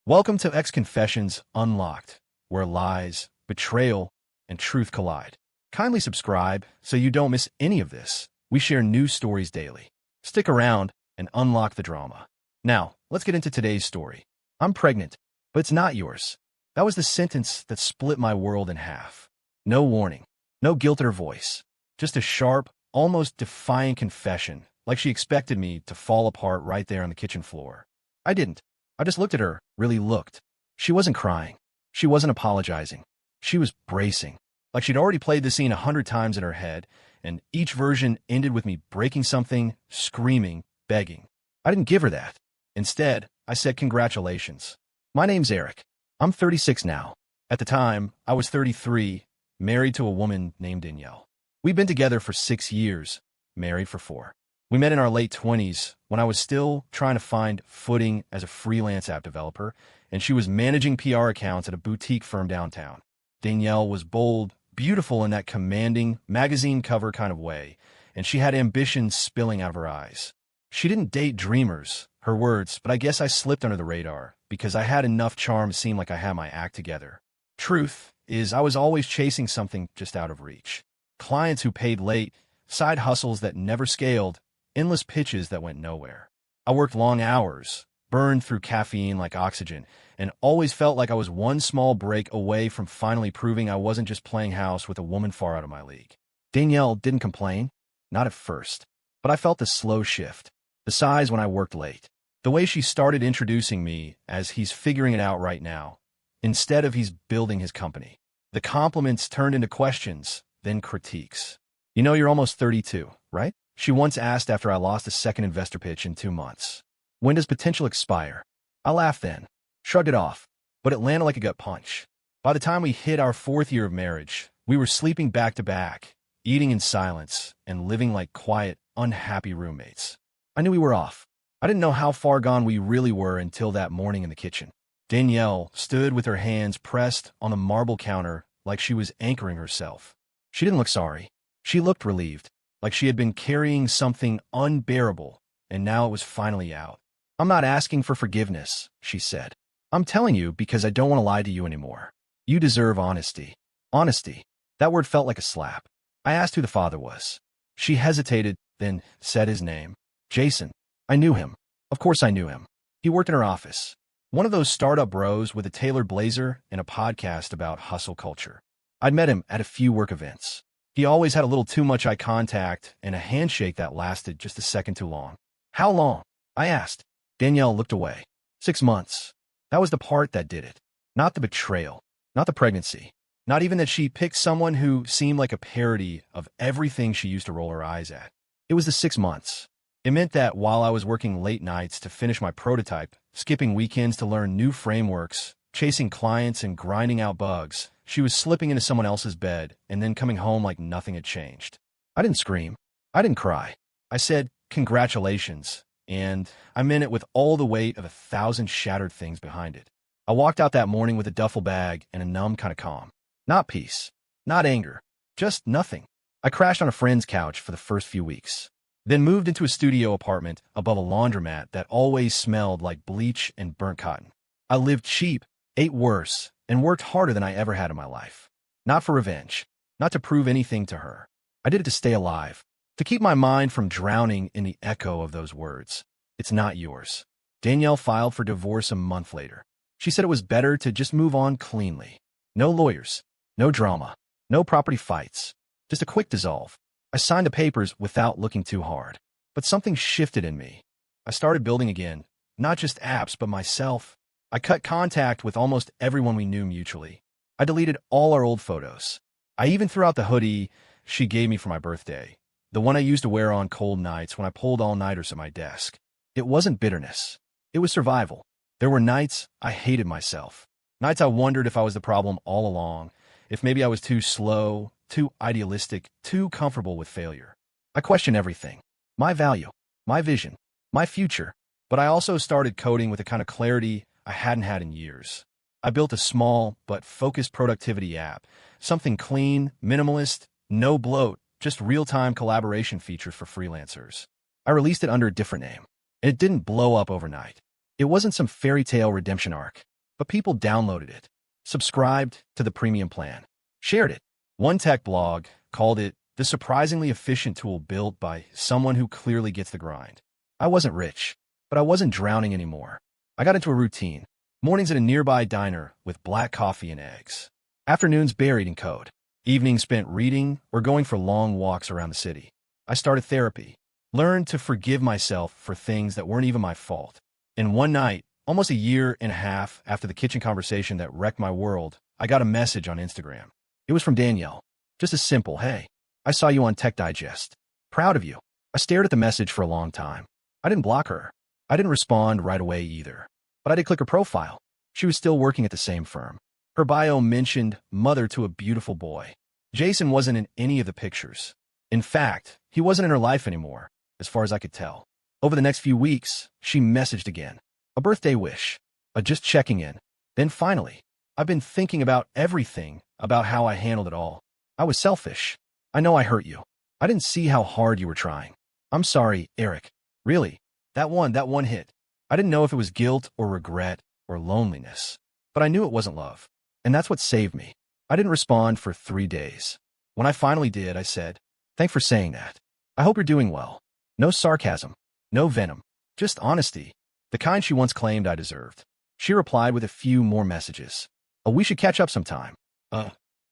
Welcome to X Confessions Unlocked, where lies, betrayal, and truth collide. Kindly subscribe so you don't miss any of this. We share new stories daily. Stick around and unlock the drama. Now, let's get into today's story. I'm pregnant, but it's not yours. That was the sentence that split my world in half. No warning, no guilt in her voice, just a sharp, almost defiant confession, like she expected me to fall apart right there on the kitchen floor. I didn't. I just looked at her, really looked. She wasn't crying. She wasn't apologizing. She was bracing, like she'd already played the scene 100 times in her head, and each version ended with me breaking something, screaming, begging. I didn't give her that. Instead, I said congratulations. My name's Eric. I'm 36 now. At the time, I was 33, married to a woman named Danielle. We'd been together for 6 years, married for 4. We met in our late 20s when I was still trying to find footing as a freelance app developer, and she was managing PR accounts at a boutique firm downtown. Danielle was bold, beautiful in that commanding, magazine cover kind of way, and she had ambition spilling out of her eyes. She didn't date dreamers, her words, but I guess I slipped under the radar because I had enough charm to seem like I had my act together. Truth is, I was always chasing something just out of reach. Clients who paid late, side hustles that never scaled, endless pitches that went nowhere. I worked long hours, burned through caffeine like oxygen, and always felt like I was one small break away from finally proving I wasn't just playing house with a woman far out of my league. Danielle didn't complain, not at first, but I felt the slow shift, the sighs when I worked late, the way she started introducing me as he's figuring it out right now, instead of he's building his company. The compliments turned into questions, then critiques. You know, you're almost 32, right? She once asked after I lost a second investor pitch in 2 months. When does potential expire? I laughed then, shrugged it off, but it landed like a gut punch. By the time we hit our 4th year of marriage, we were sleeping back to back, eating in silence, and living like quiet, unhappy roommates. I knew we were off. I didn't know how far gone we really were until that morning in the kitchen. Danielle stood with her hands pressed on the marble counter like she was anchoring herself. She didn't look sorry. She looked relieved, like she had been carrying something unbearable, and now it was finally out. "I'm not asking for forgiveness," she said. "I'm telling you because I don't want to lie to you anymore. You deserve honesty." Honesty. That word felt like a slap. I asked who the father was. She hesitated, then said his name. Jason. I knew him. Of course I knew him. He worked in her office. One of those startup bros with a tailored blazer and a podcast about hustle culture. I'd met him at a few work events. He always had a little too much eye contact and a handshake that lasted just a second too long. "How long?" I asked. Danielle looked away. 6 months. That was the part that did it. Not the betrayal. Not the pregnancy. Not even that she picked someone who seemed like a parody of everything she used to roll her eyes at. It was the 6 months. It meant that while I was working late nights to finish my prototype, skipping weekends to learn new frameworks, chasing clients and grinding out bugs, she was slipping into someone else's bed and then coming home like nothing had changed. I didn't scream. I didn't cry. I said, congratulations, and I meant it with all the weight of 1,000 shattered things behind it. I walked out that morning with a duffel bag and a numb kind of calm. Not peace. Not anger. Just nothing. I crashed on a friend's couch for the first few weeks, then moved into a studio apartment above a laundromat that always smelled like bleach and burnt cotton. I lived cheap, ate worse, and worked harder than I ever had in my life. Not for revenge, not to prove anything to her. I did it to stay alive, to keep my mind from drowning in the echo of those words. It's not yours. Danielle filed for divorce a month later. She said it was better to just move on cleanly. No lawyers, no drama, no property fights, just a quick dissolve. I signed the papers without looking too hard. But something shifted in me. I started building again, not just apps, but myself. I cut contact with almost everyone we knew mutually. I deleted all our old photos. I even threw out the hoodie she gave me for my birthday, the one I used to wear on cold nights when I pulled all-nighters at my desk. It wasn't bitterness. It was survival. There were nights I hated myself. Nights I wondered if I was the problem all along, if maybe I was too slow, too idealistic, too comfortable with failure. I questioned everything. My value, my vision, my future. But I also started coding with a kind of clarity I hadn't had in years. I built a small but focused productivity app, something clean, minimalist, no bloat, just real-time collaboration features for freelancers. I released it under a different name, and it didn't blow up overnight. It wasn't some fairy tale redemption arc. but people downloaded it, subscribed to the premium plan, shared it. One tech blog called it the surprisingly efficient tool built by someone who clearly gets the grind. I wasn't rich, but I wasn't drowning anymore. I got into a routine. Mornings at a nearby diner with black coffee and eggs. Afternoons buried in code. Evenings spent reading or going for long walks around the city. I started therapy. Learned to forgive myself for things that weren't even my fault. And one night, almost a year and a half after the kitchen conversation that wrecked my world, I got a message on Instagram. It was from Danielle. Just a simple, "Hey, I saw you on Tech Digest. Proud of you." I stared at the message for a long time. I didn't block her. I didn't respond right away either. But I did click her profile. She was still working at the same firm. Her bio mentioned mother to a beautiful boy. Jason wasn't in any of the pictures. In fact, he wasn't in her life anymore, as far as I could tell. Over the next few weeks, she messaged again. A birthday wish. A just checking in. Then finally, "I've been thinking about everything, about how I handled it all. I was selfish. I know I hurt you. I didn't see how hard you were trying. I'm sorry, Eric. Really, that one hit. I didn't know if it was guilt or regret or loneliness, but I knew it wasn't love. And that's what saved me." I didn't respond for 3 days. When I finally did, I said, "Thanks for saying that. I hope you're doing well." No sarcasm, no venom, just honesty, the kind she once claimed I deserved. She replied with a few more messages. "Oh, we should catch up sometime."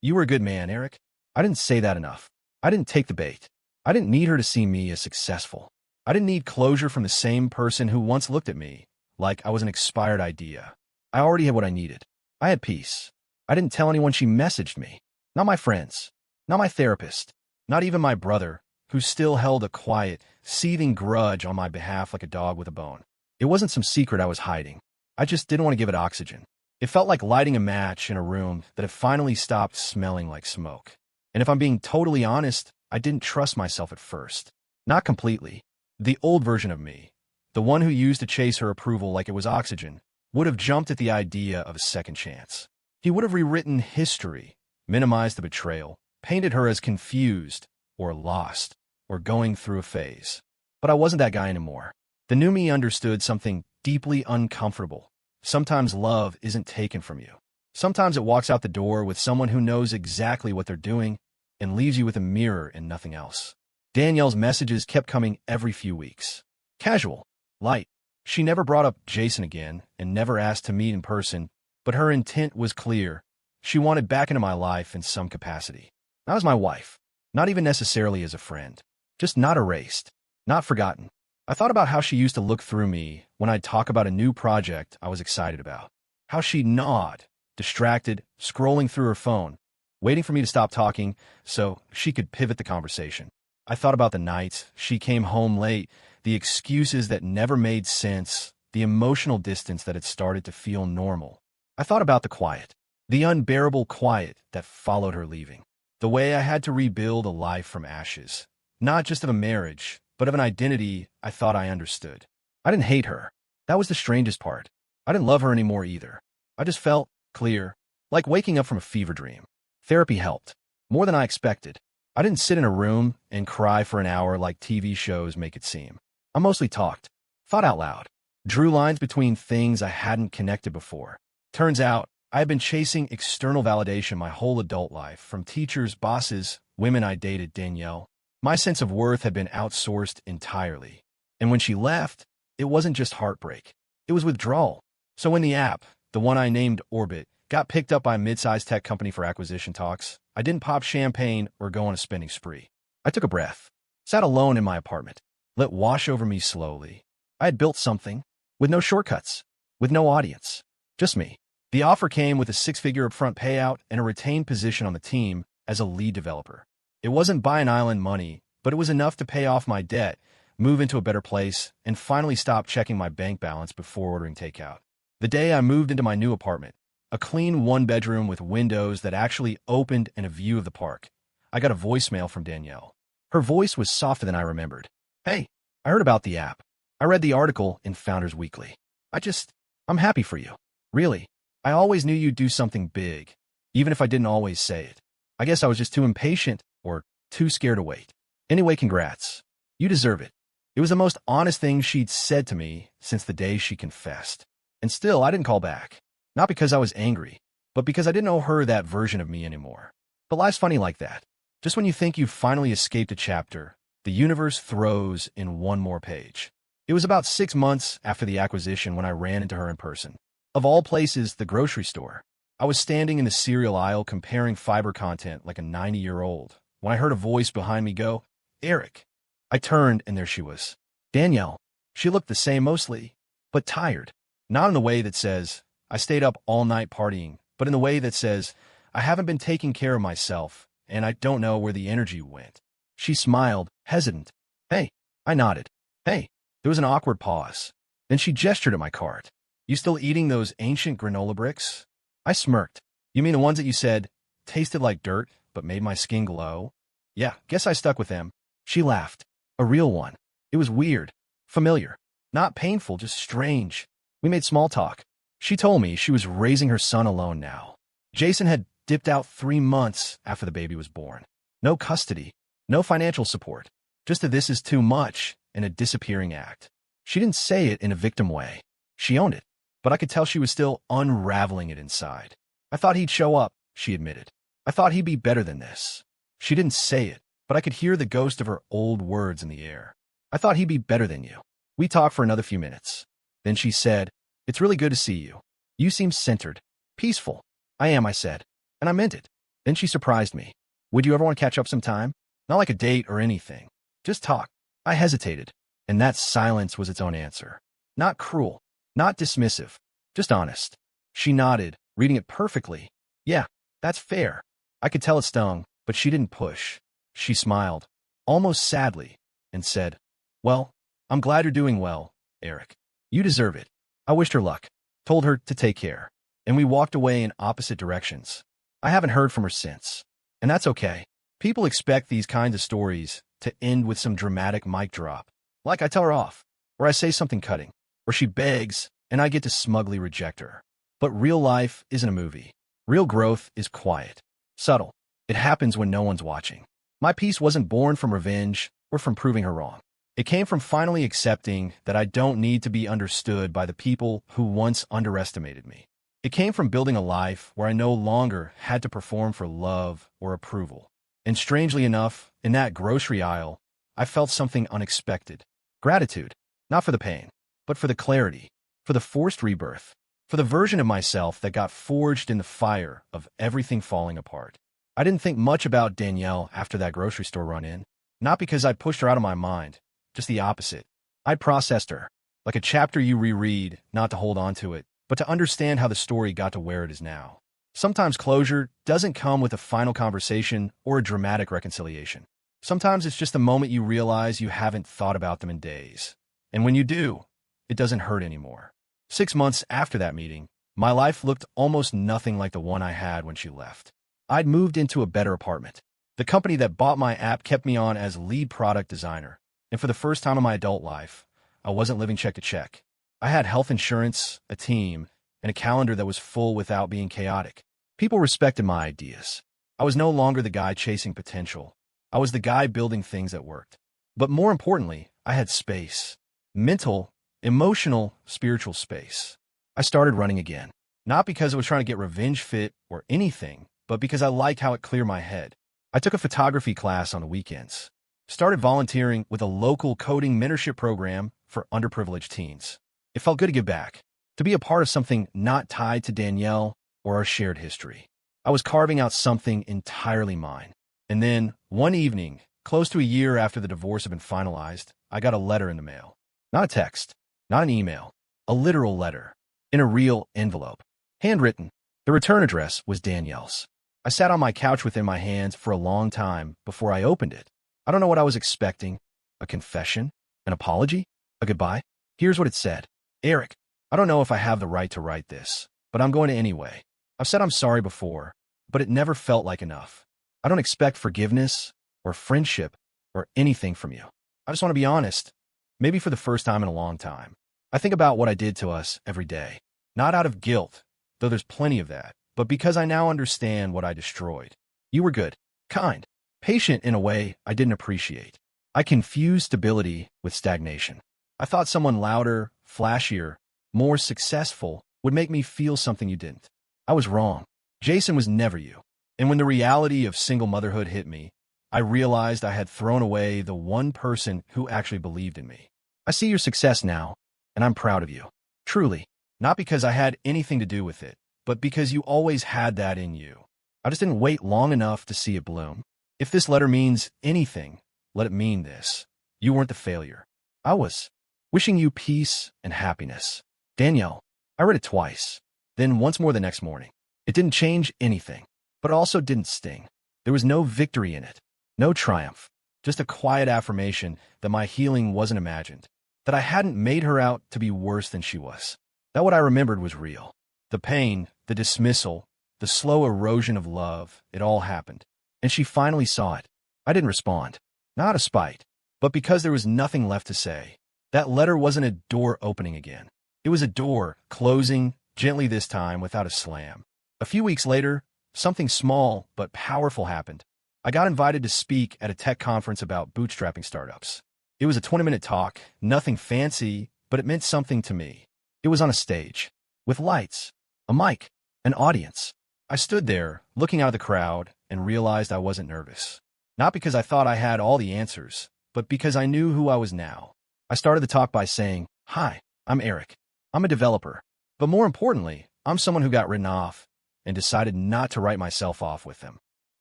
You were a good man, Eric." I didn't say that enough. I didn't take the bait. I didn't need her to see me as successful. I didn't need closure from the same person who once looked at me like I was an expired idea. I already had what I needed. I had peace. I didn't tell anyone she messaged me. Not my friends. Not my therapist. Not even my brother, who still held a quiet, seething grudge on my behalf like a dog with a bone. It wasn't some secret I was hiding. I just didn't want to give it oxygen. It felt like lighting a match in a room that had finally stopped smelling like smoke. And if I'm being totally honest, I didn't trust myself at first. Not completely. The old version of me, the one who used to chase her approval like it was oxygen, would have jumped at the idea of a second chance. He would have rewritten history, minimized the betrayal, painted her as confused, or lost, or going through a phase. But I wasn't that guy anymore. The new me understood something deeply uncomfortable. Sometimes love isn't taken from you. Sometimes it walks out the door with someone who knows exactly what they're doing and leaves you with a mirror and nothing else. Danielle's messages kept coming every few weeks. Casual, light. She never brought up Jason again and never asked to meet in person, but her intent was clear. She wanted back into my life in some capacity. Not as my wife, not even necessarily as a friend, just not erased, not forgotten. I thought about how she used to look through me when I'd talk about a new project I was excited about. How she'd nod, distracted, scrolling through her phone, waiting for me to stop talking so she could pivot the conversation. I thought about the nights she came home late, the excuses that never made sense, the emotional distance that had started to feel normal. I thought about the quiet, the unbearable quiet that followed her leaving. The way I had to rebuild a life from ashes, not just of a marriage, but of an identity I thought I understood. I didn't hate her. That was the strangest part. I didn't love her anymore either. I just felt clear, like waking up from a fever dream. Therapy helped, more than I expected. I didn't sit in a room and cry for an hour like TV shows make it seem. I mostly talked, thought out loud, drew lines between things I hadn't connected before. Turns out, I had been chasing external validation my whole adult life, from teachers, bosses, women I dated, Danielle. My sense of worth had been outsourced entirely. And when she left, it wasn't just heartbreak. It was withdrawal. So when the app, the one I named Orbit, got picked up by a mid-sized tech company for acquisition talks, I didn't pop champagne or go on a spending spree. I took a breath, sat alone in my apartment, let it wash over me slowly. I had built something, with no shortcuts, with no audience, just me. The offer came with a 6-figure upfront payout and a retained position on the team as a lead developer. It wasn't buy an island money, but it was enough to pay off my debt, move into a better place, and finally stop checking my bank balance before ordering takeout. The day I moved into my new apartment, a clean one-bedroom with windows that actually opened and a view of the park, I got a voicemail from Danielle. Her voice was softer than I remembered. "Hey, I heard about the app. I read the article in Founders Weekly. I'm happy for you. Really, I always knew you'd do something big, even if I didn't always say it. I guess I was just too impatient or too scared to wait. Anyway, congrats. You deserve it." It was the most honest thing she'd said to me since the day she confessed. And still, I didn't call back. Not because I was angry, but because I didn't owe her that version of me anymore. But life's funny like that. Just when you think you've finally escaped a chapter, the universe throws in one more page. It was about 6 months after the acquisition when I ran into her in person. Of all places, the grocery store. I was standing in the cereal aisle comparing fiber content like a 90-year-old when I heard a voice behind me go, "Eric." I turned and there she was. Danielle. She looked the same mostly, but tired. Not in the way that says, "I stayed up all night partying," but in the way that says, "I haven't been taking care of myself, and I don't know where the energy went." She smiled, hesitant. "Hey." I nodded. "Hey." There was an awkward pause. Then she gestured at my cart. "You still eating those ancient granola bricks?" I smirked. "You mean the ones that you said tasted like dirt, but made my skin glow?" "Yeah, guess I stuck with them." She laughed. "A real one." It was weird. Familiar. Not painful, just strange. We made small talk. She told me she was raising her son alone now. Jason had dipped out 3 months after the baby was born. No custody. No financial support. Just a "this is too much" and a disappearing act. She didn't say it in a victim way. She owned it. But I could tell she was still unraveling it inside. "I thought he'd show up," she admitted. "I thought he'd be better than this." She didn't say it, but I could hear the ghost of her old words in the air. "I thought he'd be better than you." We talked for another few minutes. Then she said, "It's really good to see you. You seem centered. Peaceful." "I am," I said. And I meant it. Then she surprised me. "Would you ever want to catch up sometime? Not like a date or anything. Just talk." I hesitated, and that silence was its own answer. Not cruel. Not dismissive. Just honest. She nodded, reading it perfectly. "Yeah, that's fair." I could tell it stung, but she didn't push. She smiled, almost sadly, and said, "Well, I'm glad you're doing well, Eric. You deserve it." I wished her luck, told her to take care, and we walked away in opposite directions. I haven't heard from her since, and that's okay. People expect these kinds of stories to end with some dramatic mic drop, like I tell her off, or I say something cutting, or she begs, and I get to smugly reject her. But real life isn't a movie. Real growth is quiet, subtle. It happens when no one's watching. My peace wasn't born from revenge or from proving her wrong. It came from finally accepting that I don't need to be understood by the people who once underestimated me. It came from building a life where I no longer had to perform for love or approval. And strangely enough, in that grocery aisle, I felt something unexpected. Gratitude, not for the pain, but for the clarity, for the forced rebirth, for the version of myself that got forged in the fire of everything falling apart. I didn't think much about Danielle after that grocery store run-in, not because I'd pushed her out of my mind, just the opposite. I'd processed her, like a chapter you reread, not to hold on to it, but to understand how the story got to where it is now. Sometimes closure doesn't come with a final conversation or a dramatic reconciliation. Sometimes it's just the moment you realize you haven't thought about them in days. And when you do, it doesn't hurt anymore. 6 months after that meeting, my life looked almost nothing like the one I had when she left. I'd moved into a better apartment. The company that bought my app kept me on as lead product designer. And for the first time in my adult life, I wasn't living check to check. I had health insurance, a team, and a calendar that was full without being chaotic. People respected my ideas. I was no longer the guy chasing potential. I was the guy building things that worked. But more importantly, I had space. Mental, emotional, spiritual space. I started running again. Not because I was trying to get revenge fit or anything, but because I liked how it cleared my head. I took a photography class on the weekends. Started volunteering with a local coding mentorship program for underprivileged teens. It felt good to give back, to be a part of something not tied to Danielle or our shared history. I was carving out something entirely mine. And then, one evening, close to a year after the divorce had been finalized, I got a letter in the mail. Not a text, not an email, a literal letter, in a real envelope. Handwritten. The return address was Danielle's. I sat on my couch with it in my hands for a long time before I opened it. I don't know what I was expecting. A confession? An apology? A goodbye? Here's what it said. "Eric, I don't know if I have the right to write this, but I'm going to anyway. I've said I'm sorry before, but it never felt like enough. I don't expect forgiveness or friendship or anything from you. I just want to be honest, maybe for the first time in a long time. I think about what I did to us every day, not out of guilt, though there's plenty of that, but because I now understand what I destroyed. You were good, kind, patient in a way I didn't appreciate. I confused stability with stagnation. I thought someone louder, flashier, more successful would make me feel something you didn't. I was wrong. Jason was never you. And when the reality of single motherhood hit me, I realized I had thrown away the one person who actually believed in me. I see your success now, and I'm proud of you. Truly. Not because I had anything to do with it, but because you always had that in you. I just didn't wait long enough to see it bloom. If this letter means anything, let it mean this. You weren't the failure. I was. Wishing you peace and happiness. Danielle. I read it twice, then once more the next morning. It didn't change anything, but also didn't sting. There was no victory in it, no triumph, just a quiet affirmation that my healing wasn't imagined, that I hadn't made her out to be worse than she was. That what I remembered was real. The pain, the dismissal, the slow erosion of love, it all happened. And she finally saw it. I didn't respond, not out of spite, but because there was nothing left to say. That letter wasn't a door opening again. It was a door closing, gently this time without a slam. A few weeks later, something small but powerful happened. I got invited to speak at a tech conference about bootstrapping startups. It was a 20-minute talk, nothing fancy, but it meant something to me. It was on a stage, with lights, a mic, an audience. I stood there, looking out of the crowd, and realized I wasn't nervous. Not because I thought I had all the answers, but because I knew who I was now. I started the talk by saying, "Hi, I'm Eric. I'm a developer. But more importantly, I'm someone who got written off and decided not to write myself off with them."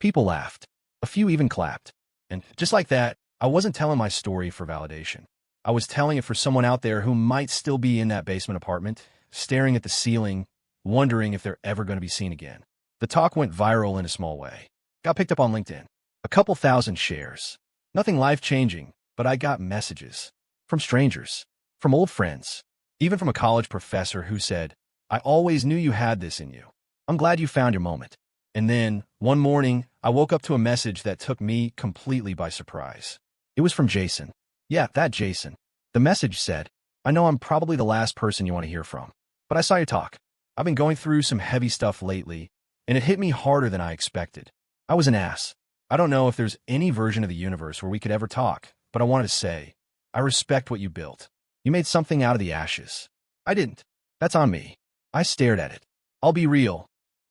People laughed. A few even clapped. And just like that, I wasn't telling my story for validation. I was telling it for someone out there who might still be in that basement apartment, staring at the ceiling, wondering if they're ever going to be seen again. The talk went viral in a small way. Got picked up on LinkedIn. A couple thousand shares. Nothing life-changing, but I got messages. From strangers. From old friends. Even from a college professor who said, "I always knew you had this in you. I'm glad you found your moment." And then, one morning, I woke up to a message that took me completely by surprise. It was from Jason. Yeah, that Jason. The message said, "I know I'm probably the last person you want to hear from, but I saw you talk. I've been going through some heavy stuff lately, and it hit me harder than I expected. I was an ass. I don't know if there's any version of the universe where we could ever talk, but I wanted to say, I respect what you built. You made something out of the ashes. I didn't. That's on me." I stared at it. I'll be real.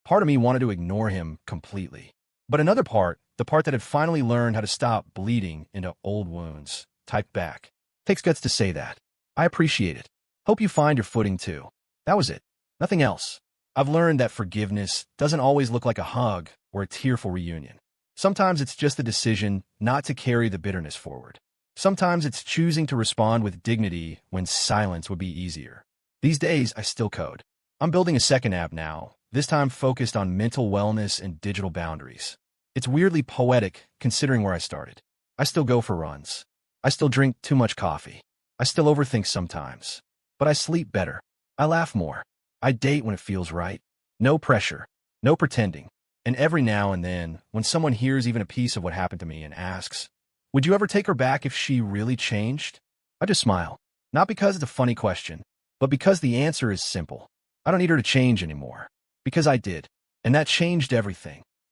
Part of me wanted to ignore him completely. But another part, the part that had finally learned how to stop bleeding into old wounds, typed back. "Takes guts to say that. I appreciate it. Hope you find your footing too." That was it. Nothing else. I've learned that forgiveness doesn't always look like a hug or a tearful reunion. Sometimes it's just the decision not to carry the bitterness forward. Sometimes it's choosing to respond with dignity when silence would be easier. These days, I still code. I'm building a second app now, this time focused on mental wellness and digital boundaries. It's weirdly poetic considering where I started. I still go for runs. I still drink too much coffee. I still overthink sometimes. But I sleep better. I laugh more. I date when it feels right. No pressure. No pretending. And every now and then, when someone hears even a piece of what happened to me and asks, "Would you ever take her back if she really changed?" I just smile. Not because it's a funny question, but because the answer is simple. I don't need her to change anymore. Because I did. And that changed everything.